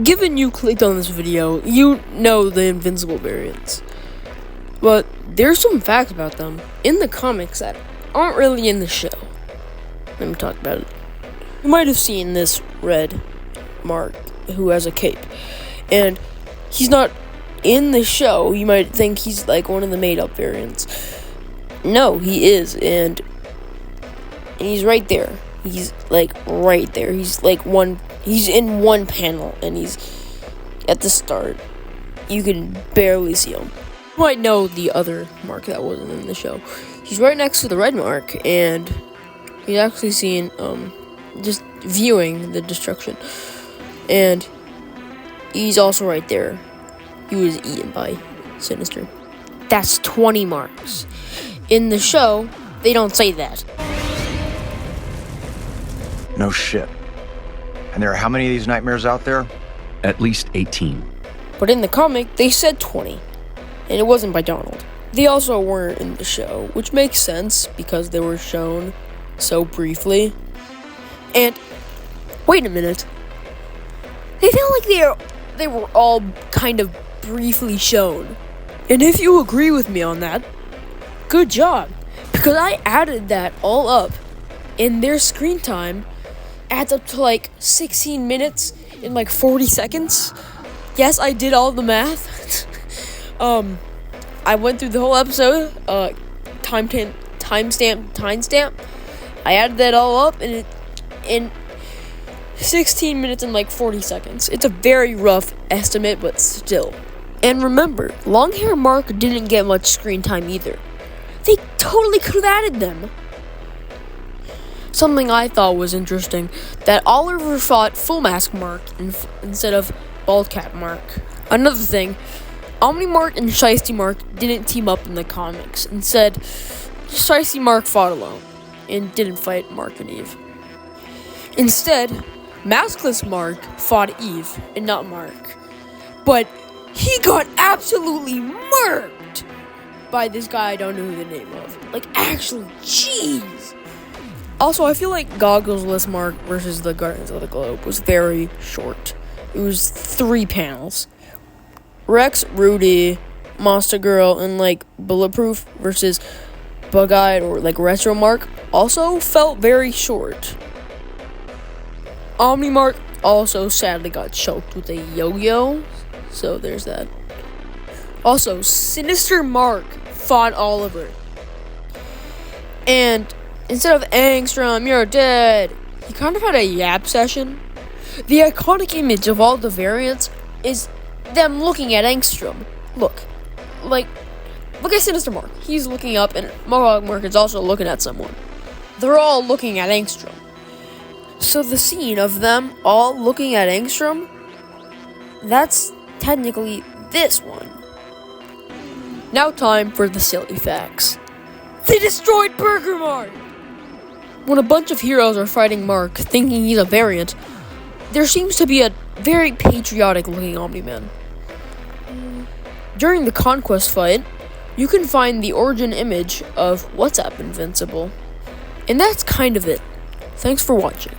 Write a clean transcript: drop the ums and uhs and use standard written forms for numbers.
Given you clicked on this video, you know the Invincible variants. But there's some facts about them in the comics that aren't really in the show. Let me talk about it. You might have seen this red Mark who has a cape. And he's not in the show. You might think he's like one of the made-up variants. No, he is, and he's right there. He's like right there. He's in one panel, and he's at the start. You can barely see him. You might know the other Mark that wasn't in the show. He's right next to the red Mark, and he's actually seen just viewing the destruction. And he's also right there. He was eaten by Sinister. That's 20 marks. In the show, they don't say that. No shit. And there are how many of these nightmares out there? At least 18. But in the comic, they said 20. And it wasn't by Donald. They also weren't in the show, which makes sense because they were shown so briefly. And wait a minute. They feel like they were all kind of briefly shown. And if you agree with me on that, good job. Because I added that all up, and their screen time adds up to like 16 minutes in like 40 seconds. Yes, I did all the math. I went through the whole episode, timestamp. I added that all up, and in 16 minutes and like 40 seconds. It's a very rough estimate, but still. And remember, long hair Mark didn't get much screen time either. They totally could have added them. Something I thought was interesting, that Oliver fought Full Mask Mark instead of Bald Cap Mark. Another thing, Omni Mark and Shiesty Mark didn't team up in the comics. Instead, Shiesty Mark fought alone and didn't fight Mark and Eve. Instead, Maskless Mark fought Eve and not Mark. But he got absolutely murked by this guy I don't know who the name of. Like, actually, jeez. Also, I feel like Goggleless Mark versus the Guardians of the Globe was very short. It was 3 panels. Rex, Rudy, Monster Girl, and like Bulletproof versus Bug-Eyed or like Retro Mark also felt very short. Omni Mark also sadly got choked with a yo-yo, so there's that. Also, Sinister Mark fought Oliver. And instead of Angstrom, you're dead, he kind of had a yap session. The iconic image of all the variants is them looking at Angstrom. Look at Sinister Mark. He's looking up, and Mohawk Mark is also looking at someone. They're all looking at Angstrom. So the scene of them all looking at Angstrom, that's technically this one. Now time for the silly facts. They destroyed Burger Mark! When a bunch of heroes are fighting Mark, thinking he's a variant, there seems to be a very patriotic-looking Omni-Man. During the Conquest fight, you can find the origin image of What's Up Invincible. And that's kind of it. Thanks for watching.